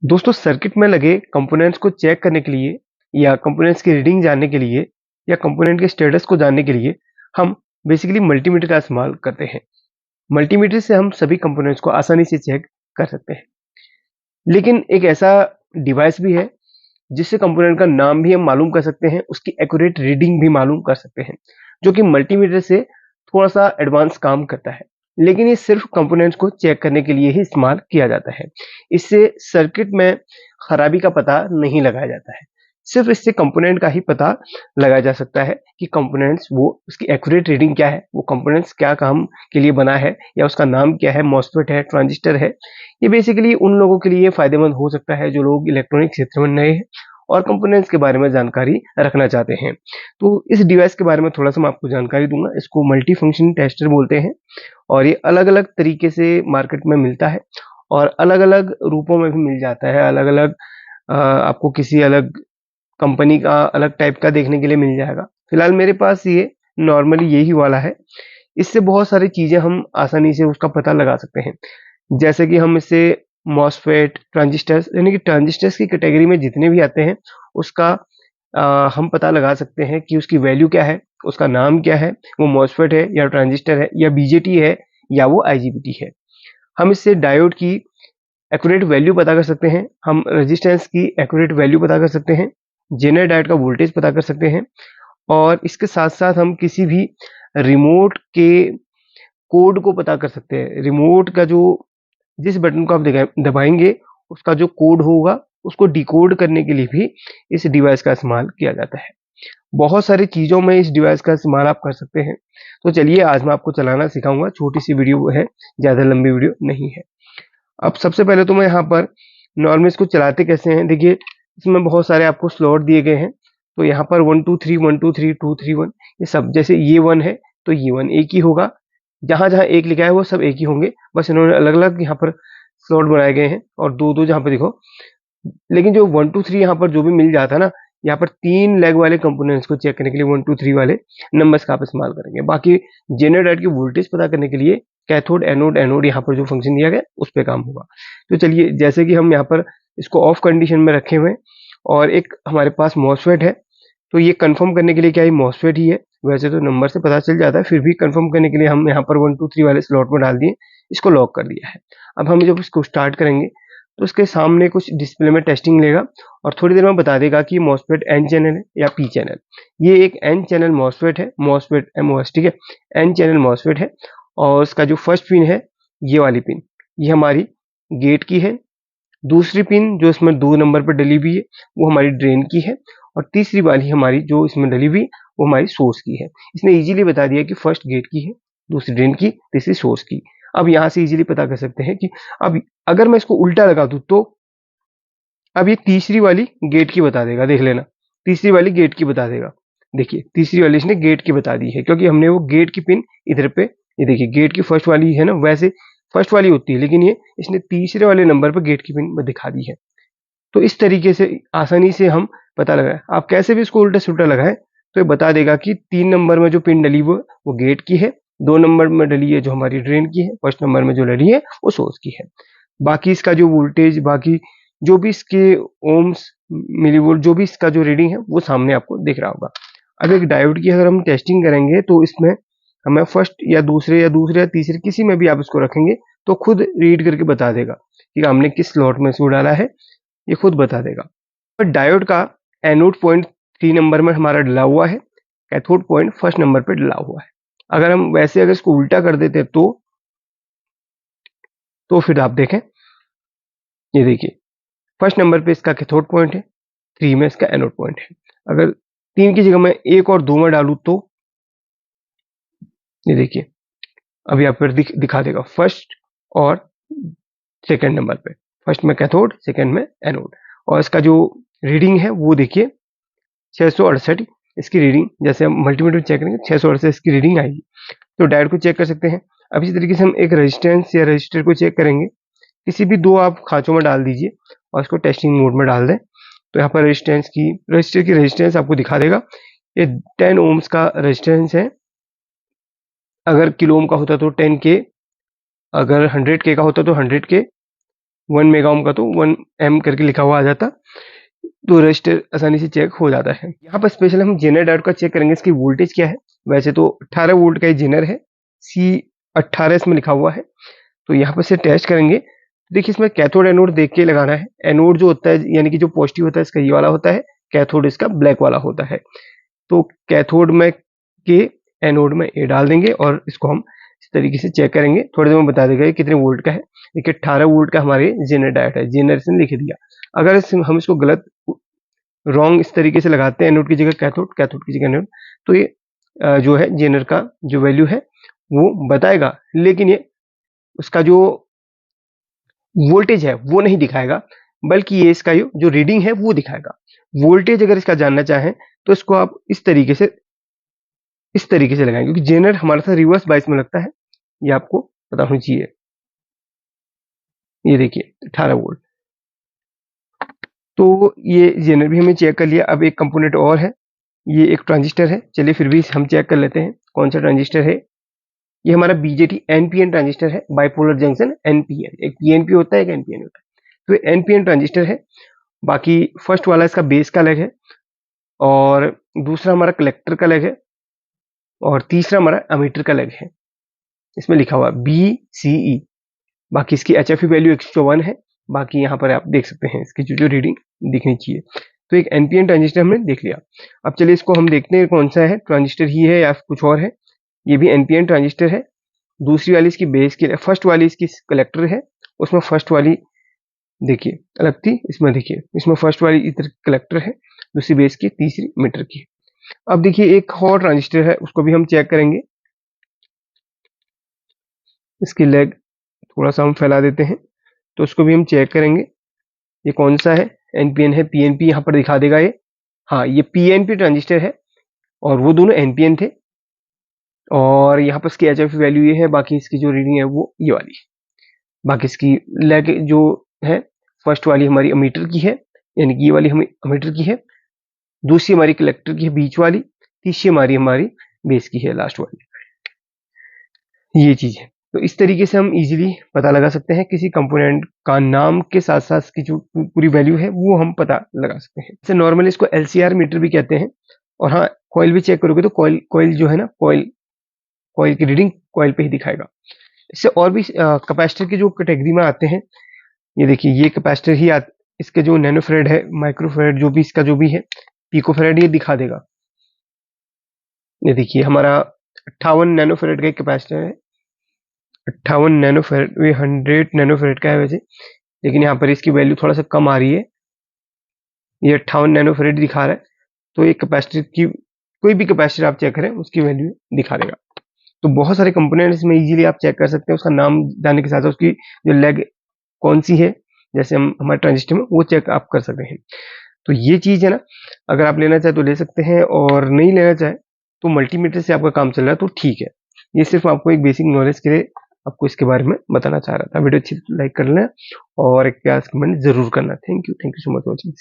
दोस्तों सर्किट में लगे कंपोनेंट्स को चेक करने के लिए या कंपोनेंट्स की रीडिंग जानने के लिए या कंपोनेंट के स्टेटस को जानने के लिए हम बेसिकली मल्टीमीटर का इस्तेमाल करते हैं। मल्टीमीटर से हम सभी कंपोनेंट्स को आसानी से चेक कर सकते हैं। लेकिन एक ऐसा डिवाइस भी है जिससे कंपोनेंट का नाम भी हम मालूम कर सकते हैं, उसकी एक्यूरेट रीडिंग भी मालूम कर सकते हैं, जो कि मल्टीमीटर से थोड़ा सा एडवांस काम करता है। लेकिन ये सिर्फ कंपोनेंट्स को चेक करने के लिए ही इस्तेमाल किया जाता है। इससे सर्किट में खराबी का पता नहीं लगाया जाता है। सिर्फ इससे कंपोनेंट का ही पता लगाया जा सकता है कि कंपोनेंट्स वो उसकी एक्यूरेट रीडिंग क्या है, वो कंपोनेंट्स क्या काम के लिए बना है या उसका नाम क्या है, मॉसफेट है, ट्रांजिस्टर है। ये बेसिकली उन लोगों के लिए फायदेमंद हो सकता है जो लोग इलेक्ट्रॉनिक क्षेत्र में नए हैं और कंपोनेंट्स के बारे में जानकारी रखना चाहते हैं। तो इस डिवाइस के बारे में थोड़ा सा मैं आपको जानकारी दूंगा। इसको मल्टी फंक्शन टेस्टर बोलते हैं और ये अलग अलग तरीके से मार्केट में मिलता है और अलग अलग रूपों में भी मिल जाता है। अलग अलग आपको किसी अलग कंपनी का अलग टाइप का देखने के लिए मिल जाएगा। फिलहाल मेरे पास ये नॉर्मली यही वाला है। इससे बहुत सारी चीजें हम आसानी से उसका पता लगा सकते हैं, जैसे कि हम इससे मॉसफेट, ट्रांजिस्टर्स, यानी कि ट्रांजिस्टर्स की कैटेगरी में जितने भी आते हैं उसका हम पता लगा सकते हैं कि उसकी वैल्यू क्या है, उसका नाम क्या है, वो मॉसफेट है या ट्रांजिस्टर है या बीजेटी है या वो आईजीबीटी है। हम इससे डायोड की एक्यूरेट वैल्यू पता कर सकते हैं, हम रेजिस्टेंस की एक्यूरेट वैल्यू पता कर सकते हैं, जेनर डायोड का वोल्टेज पता कर सकते हैं और इसके साथ साथ हम किसी भी रिमोट के कोड को पता कर सकते हैं। रिमोट का जो जिस बटन को आप दबाएंगे उसका जो कोड होगा उसको डिकोड करने के लिए भी इस डिवाइस का इस्तेमाल किया जाता है। बहुत सारी चीजों में इस डिवाइस का इस्तेमाल आप कर सकते हैं। तो चलिए आज मैं आपको चलाना सिखाऊंगा। छोटी सी वीडियो है, ज्यादा लंबी वीडियो नहीं है। अब सबसे पहले तो मैं यहाँ पर नॉर्मल इसको चलाते कैसे हैं, देखिए इसमें बहुत सारे आपको स्लॉट दिए गए हैं। तो यहाँ पर 1 2 3 1 2 3 2 3 1 ये सब, जैसे ये 1 है तो ये 1 एक ही होगा। जहां जहां एक लिखा है वो सब एक ही होंगे, बस इन्होंने अलग अलग यहाँ पर स्लॉट बनाए गए हैं और दो दो जहाँ पे देखो। लेकिन जो 1 2 3 यहाँ पर जो भी मिल जाता है ना, यहाँ पर 3 लेग वाले कंपोनेंट्स को चेक करने के लिए 1 2 3 वाले नंबर्स का आप इस्तेमाल करेंगे। बाकी जेनरेटर की वोल्टेज पता करने के लिए कैथोड, एनोड, एनोड यहाँ पर जो फंक्शन दिया गया उस पर काम होगा। तो चलिए, जैसे कि हम यहाँ पर इसको ऑफ कंडीशन में रखे हुए हैं और एक हमारे पास मॉसफेट है, तो ये कंफर्म करने के लिए क्या ये मॉसफेट ही है। वैसे तो नंबर से पता चल जाता है, फिर भी कंफर्म करने के लिए हम यहाँ पर 1 2 3 वाले स्लॉट में डाल दिए, इसको लॉक कर दिया है। अब हम जब इसको स्टार्ट करेंगे तो उसके सामने कुछ डिस्प्ले में टेस्टिंग लेगा और थोड़ी देर में बता देगा कि मॉसफेट एन चैनल है या पी चैनल। ये एक एन चैनल मॉसफेट है, मॉसफेट एमओएस, ठीक है। एन चैनल मॉसफेट है और उसका जो फर्स्ट पिन है, ये वाली पिन, ये हमारी गेट की है। दूसरी पिन जो इसमें 2 नंबर पर डली हुई है वो हमारी ड्रेन की है और तीसरी वाली हमारी जो इसमें डली हुई वो हमारी सोर्स की है। इसने इजीली बता दिया कि फर्स्ट गेट की है, दूसरी ड्रेन की, तीसरी सोर्स की। अब यहाँ से इजीली पता कर सकते हैं कि अब अगर मैं इसको उल्टा लगा दूं तो अब ये तीसरी वाली गेट की बता देगा, देख लेना, तीसरी वाली गेट की बता देगा। देखिए तीसरी वाली इसने गेट की बता दी है क्योंकि हमने वो गेट की पिन इधर पे, ये देखिए गेट की फर्स्ट वाली है ना, वैसे फर्स्ट वाली होती है लेकिन ये इसने तीसरे वाले नंबर पर गेट की पिन दिखा दी है। तो इस तरीके से आसानी से हम पता लगाएं। आप कैसे भी इसको उल्टा सुल्टा लगाएं तो ये बता देगा कि 3 नंबर में जो पिन डली वो गेट की है, 2 नंबर में डली है जो हमारी ड्रेन की है, फर्स्ट नंबर में जो डली है वो सोर्स की है। बाकी इसका जो वोल्टेज, बाकी जो भी इसके ओम्स, मिलीवोल्ट, जो भी इसका जो रीडिंग है वो सामने आपको दिख रहा होगा। अब एक डायोड की अगर हम टेस्टिंग करेंगे तो इसमें हमें फर्स्ट या दूसरे या तीसरे किसी में भी आप इसको रखेंगे तो खुद रीड करके बता देगा कि हमने किस स्लॉट में इसको डाला है, ये खुद बता देगा। पर डायोड का एनोड पॉइंट 3 नंबर में हमारा डला हुआ है, कैथोड पॉइंट फर्स्ट नंबर पे डला हुआ है। अगर हम वैसे अगर इसको उल्टा कर देते तो फिर आप देखें, ये देखिए फर्स्ट नंबर पे इसका कैथोड पॉइंट है, 3 में इसका एनोड पॉइंट है। अगर 3 की जगह मैं 1 और 2 में डालूं तो ये देखिए अभी आप फिर दिखा देगा फर्स्ट और सेकंड नंबर पे, फर्स्ट में कैथोड, सेकंड में एनोड। और इसका जो रीडिंग है वो देखिए 668 इसकी रीडिंग, जैसे हम मल्टीमीटर चेक करेंगे 668 इसकी रीडिंग आएगी। तो डायोड को चेक कर सकते हैं। अब इसी तरीके से हम एक रेजिस्टेंस या रजिस्टर को चेक करेंगे। किसी भी 2 आप खांचों में डाल दीजिए और इसको टेस्टिंग मोड में डाल दें तो यहाँ पर रजिस्टर की रेजिस्टेंस आपको दिखा देगा। ये 10 ओम्स का रेजिस्टेंस है। अगर किलो ओम का होता तो 10 के, अगर 100 के का होता तो 100 के, 1 मेगा ओम का तो 1 एम करके लिखा हुआ आ जाता, तो रजिस्टर आसानी से चेक हो जाता है। यहाँ पर स्पेशल हम जेनर डायोड का चेक करेंगे, इसकी वोल्टेज क्या है। वैसे तो 18 वोल्ट का ये जेनर है, C18 इसमें लिखा हुआ है। तो यहाँ पर से टेस्ट करेंगे। देखिए इसमें कैथोड एनोड देख के लगाना है। एनोड जो होता है यानी कि जो पॉजिटिव होता है इसका ये वाला होता है, कैथोड इसका ब्लैक वाला होता है। तो कैथोड में के एनोड में ए डाल देंगे और इसको हम इस तरीके से चेक करेंगे। थोड़ी देर में बता देगा कितने वोल्ट का है। देखिए 18 वोल्ट का हमारे जेनर डायोड है, जेनर से लिख दिया। अगर हम इसको गलत रॉन्ग इस तरीके से लगाते हैं, एनोड की जगह कैथोड, कैथोड की जगह एनोड, तो ये जो है जेनर का जो वैल्यू है वो बताएगा, लेकिन ये उसका जो वोल्टेज है वो नहीं दिखाएगा, बल्कि ये इसका जो रीडिंग है वो दिखाएगा। वोल्टेज अगर इसका जानना चाहें तो इसको आप इस तरीके से लगाएं, क्योंकि जेनर हमारा था रिवर्स बाइस में लगता है, ये आपको पता होना चाहिए। ये देखिए 18 वोल्ट, तो ये जेनर भी हमें चेक कर लिया। अब एक कंपोनेंट और है, ये एक ट्रांजिस्टर है। चलिए फिर भी हम चेक कर लेते हैं कौन सा ट्रांजिस्टर है। ये हमारा बीजेटी एनपीएन ट्रांजिस्टर है, बाइपोलर जंक्शन एनपीएन। एक पीएनपी होता है, एक एनपीएन होता है। तो ये एनपीएन ट्रांजिस्टर है। बाकी फर्स्ट वाला इसका बेस का लेग है, और दूसरा हमारा कलेक्टर का लेग है, और तीसरा हमारा अमीटर का लेग है। इसमें लिखा हुआ BCE। बाकी इसकी HFE वैल्यू 101 है। बाकी यहाँ पर आप देख सकते हैं इसकी जो रीडिंग दिखनी चाहिए। तो एक एनपीएन ट्रांजिस्टर हमने देख लिया। अब चलिए इसको हम देखते हैं कौन सा है, ट्रांजिस्टर ही है या कुछ और है। ये भी एनपीएन ट्रांजिस्टर है। दूसरी वाली इसकी बेस की, फर्स्ट वाली इसकी कलेक्टर है। उसमें फर्स्ट वाली देखिए अलग थी, इसमें देखिए इसमें फर्स्ट वाली इधर कलेक्टर है, दूसरी बेस की, तीसरी मीटर की। अब देखिए एक और ट्रांजिस्टर है, उसको भी हम चेक करेंगे। इसकी लेग थोड़ा सा हम फैला देते हैं, तो उसको भी हम चेक करेंगे ये कौन सा है। एनपीएन है, पीएनपी यहाँ पर दिखा देगा ये। हाँ, ये पीएनपी ट्रांजिस्टर है और वो दोनों एनपीएन थे। और यहाँ पर इसकी एचएफ वैल्यू ये है। बाकी इसकी जो रीडिंग है वो ये वाली है। बाकी इसकी लेग जो है, फर्स्ट वाली हमारी अमीटर की है, यानी कि ये वाली हमें अमीटर की है। दूसरी हमारी कलेक्टर की है, बीच वाली। तीसरी हमारी बेस की है, लास्ट वाली। ये चीज है। तो इस तरीके से हम इजीली पता लगा सकते हैं किसी कंपोनेंट का नाम के साथ साथ इसकी जो पूरी वैल्यू है वो हम पता लगा सकते हैं। जैसे नॉर्मली इसको एलसीआर मीटर भी कहते हैं। और हाँ, कॉइल भी चेक करोगे तो कॉइल जो है ना, कॉइल की रीडिंग कॉइल पे ही दिखाएगा। इससे और भी कैपेसिटर की जो कैटेगरी में आते हैं, ये देखिए ये कैपेसिटर ही इसके जो नैनोफेरेड है, माइक्रोफेरेड, जो भी इसका जो भी है, पिकोफेरेड, ये दिखा देगा। ये देखिए हमारा 58 नैनोफेरेड का कैपेसिटर है। 58 नैनोफेरेड, ये 100 नैनोफेरेड का है वैसे, लेकिन यहाँ पर इसकी वैल्यू थोड़ा सा कम आ रही है। ये 58 नैनोफेरेड दिखा रहा है। तो एक कैपेसिटर की, कोई भी कैपेसिटर आप चेक करें उसकी वैल्यू दिखा देगा। तो बहुत सारे कंपोनेंट्स में इजीली आप चेक कर सकते हैं, उसका नाम जानने के साथ साथ उसकी जो लेग कौन सी है, जैसे हम हमारे ट्रांजिस्टर में, वो चेक आप कर सकते हैं। तो ये चीज है ना, अगर आप लेना चाहे तो ले सकते हैं, और नहीं लेना चाहे तो मल्टीमीटर से आपका काम चल रहा है तो ठीक है। ये सिर्फ आपको एक बेसिक नॉलेज के लिए आपको इसके बारे में बताना चाह रहा था। वीडियो अच्छी लाइक कर लेना और एक प्यार कमेंट जरूर करना। Thank you so much watching.